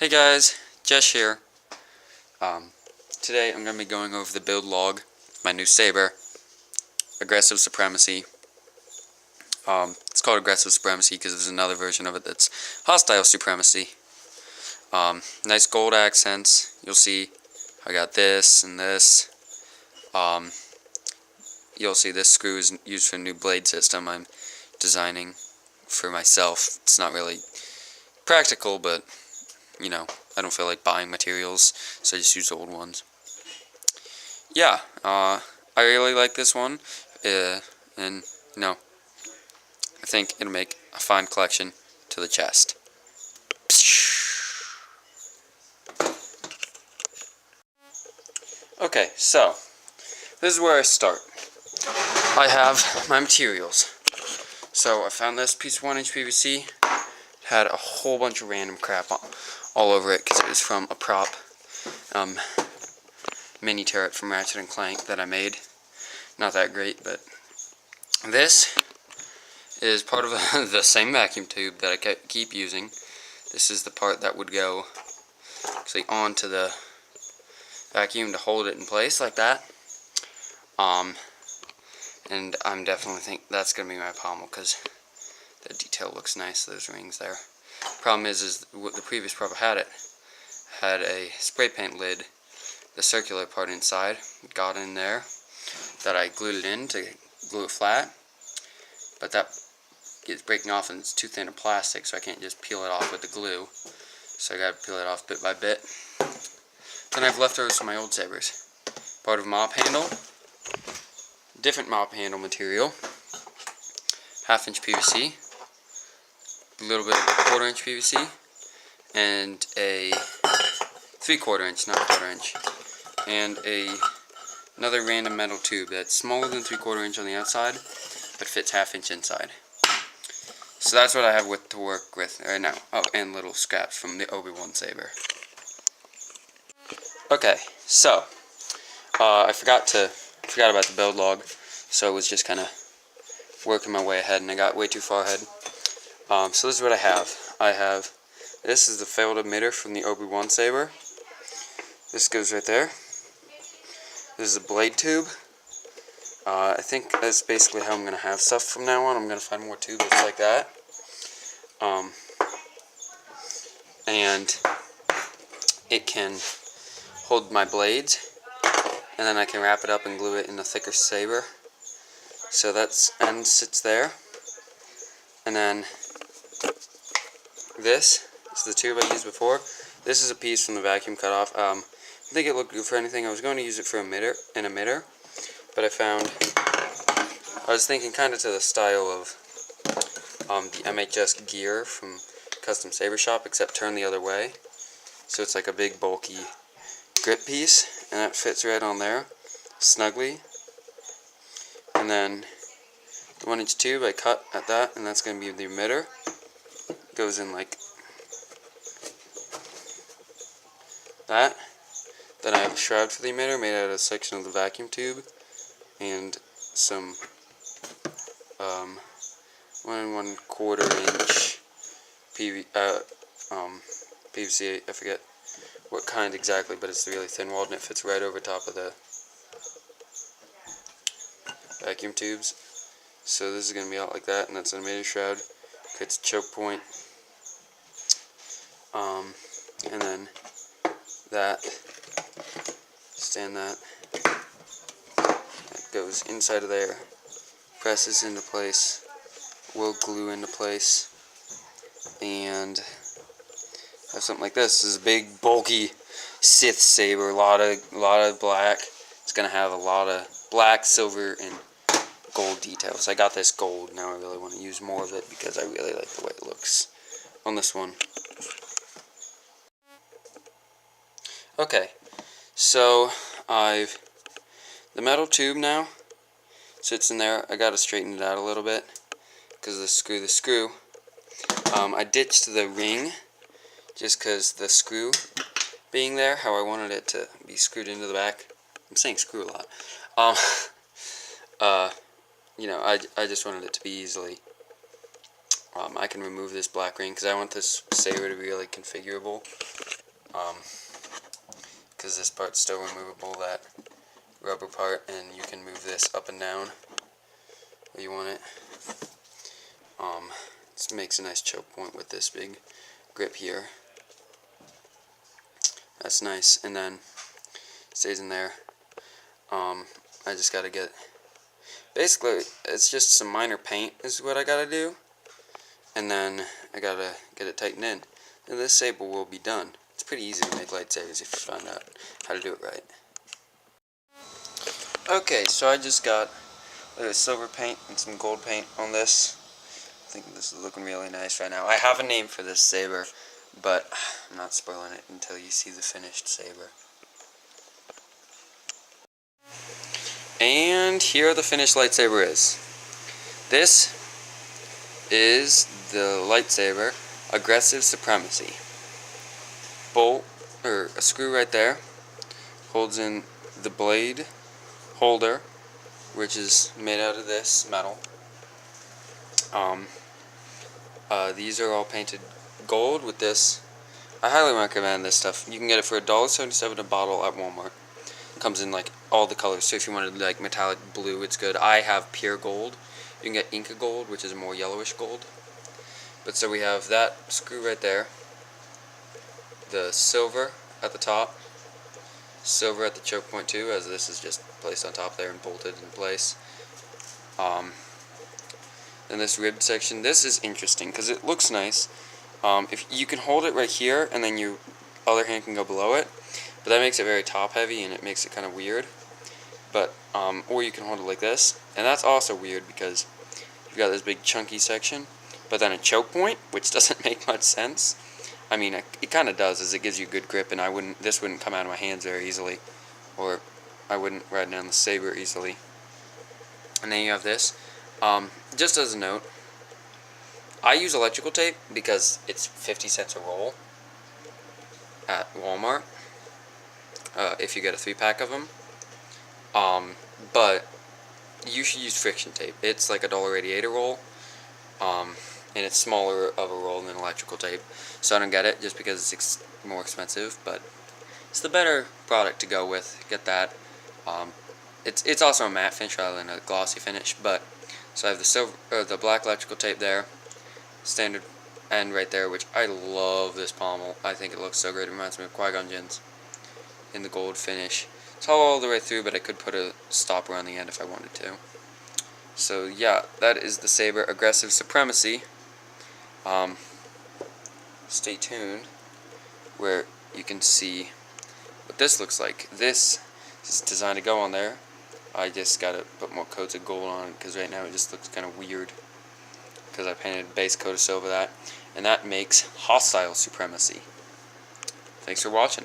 Hey guys, Jesh here. Today I'm going to be going over the build log of my new saber, Aggressive Supremacy. It's called Aggressive Supremacy because there's another version of it that's Hostile Supremacy. Nice gold accents. You'll see I got this and this. You'll see this screw is used for a new blade system I'm designing for myself. It's not really practical, but you know, I don't feel like buying materials, so I just use old ones. Yeah, I really like this one, and you know, I think it'll make a fine collection to the chest. Okay, so this is where I start. I have my materials. So I found this piece of 1-inch PVC. It had a whole bunch of random crap all over it because it was from a prop mini turret from Ratchet & Clank that I made. Not that great, but this is part of the same vacuum tube that I keep using. This is the part that would go actually onto the vacuum to hold it in place like that. And I'm definitely think that's going to be my pommel because the detail looks nice, those rings there. Problem is what the previous prop had a spray paint lid, the circular part inside, got in there, that I glued it in to glue it flat, but that gets breaking off and it's too thin of plastic, so I can't just peel it off with the glue, so I gotta peel it off bit by bit. Then I have leftovers from my old sabers. Part of a mop handle, different mop handle material, 1/2-inch PVC, a little bit of 1/4-inch PVC, and a 3/4 inch, not 1/4 inch, and another random metal tube that's smaller than 3/4 inch on the outside, but fits 1/2 inch inside. So that's what I have to work with right now. Oh, and little scraps from the Obi-Wan saber. Okay, so I forgot about the build log, so I was just kind of working my way ahead, and I got way too far ahead. So this is what I have. This is the failed emitter from the Obi-Wan saber. This goes right there. This is a blade tube. I think that's basically how I'm going to have stuff from now on. I'm going to find more tubes like that. And it can hold my blades, and then I can wrap it up and glue it in a thicker saber. So that's end sits there. And then this is the tube I used before. This is a piece from the vacuum cutoff. I didn't think it looked good for anything. I was going to use it for an emitter, but I was thinking kind of to the style of the MHS gear from Custom Saber Shop, except turned the other way. So it's like a big bulky grip piece, and that fits right on there, snugly. And then the 1-inch tube I cut at that, and that's going to be the emitter. Goes in like that. Then I have a shroud for the emitter made out of a section of the vacuum tube and some 1 1/4 inch PVC. I forget what kind exactly, but it's really thin walled and it fits right over top of the vacuum tubes. So this is going to be out like that, and that's an emitter shroud. Creates a choke point. And then that, stand that goes inside of there, presses into place, will glue into place, and have something like this. This is a big bulky Sith saber, a lot of black. It's gonna have a lot of black, silver, and gold details. I got this gold, now I really want to use more of it because I really like the way it looks on this one. Okay, so the metal tube now sits in there. I gotta straighten it out a little bit because of the screw. I ditched the ring just because the screw being there, how I wanted it to be screwed into the back. I'm saying screw a lot. You know, I just wanted it to be easily. I can remove this black ring because I want this saber to be really configurable. because this part's still removable, that rubber part, and you can move this up and down where you want it. This makes a nice choke point with this big grip here. That's nice, and then stays in there. I just gotta get, basically it's just some minor paint is what I gotta do, and then I gotta get it tightened in, and this saber will be done. It's pretty easy to make lightsabers if you find out how to do it right. Okay, so I just got silver paint and some gold paint on this. I think this is looking really nice right now. I have a name for this saber, but I'm not spoiling it until you see the finished saber. And here the finished lightsaber is. This is the lightsaber Aggressive Supremacy. Bolt, or a screw right there, holds in the blade holder, which is made out of this metal. These are all painted gold with this. I highly recommend this stuff. You can get it for $1.77 a bottle at Walmart. It comes in like all the colors, so if you wanted like metallic blue, it's good. I have pure gold. You can get Inca gold, which is a more yellowish gold. But so we have that screw right there, the silver at the top, silver at the choke point too, as this is just placed on top there and bolted in place. Then this ribbed section, this is interesting because it looks nice. If you can hold it right here and then your other hand can go below it, but that makes it very top heavy and it makes it kind of weird. But or you can hold it like this, and that's also weird because you've got this big chunky section, but then a choke point, which doesn't make much sense. I mean, it kind of does, as it gives you good grip, and this wouldn't come out of my hands very easily, or I wouldn't ride down the saber easily. And then you have this. Just as a note, I use electrical tape because it's 50 cents a roll at Walmart, if you get a 3-pack of them. But you should use friction tape. It's like $1.88 a roll, and it's smaller of a roll than electrical tape. So I don't get it just because it's more expensive, but it's the better product to go with. Get that. It's also a matte finish rather than a glossy finish. But so I have the black electrical tape there, standard end right there, which I love this pommel. I think it looks so great. It reminds me of Qui-Gon Jinn's in the gold finish. It's all the way through, but I could put a stopper on the end if I wanted to. So yeah, that is the saber Aggressive Supremacy. Stay tuned where you can see what this looks like. This is designed to go on there. I just gotta put more coats of gold on it because right now it just looks kind of weird because I painted a base coat of silver that, and that makes Hostile Supremacy. Thanks for watching.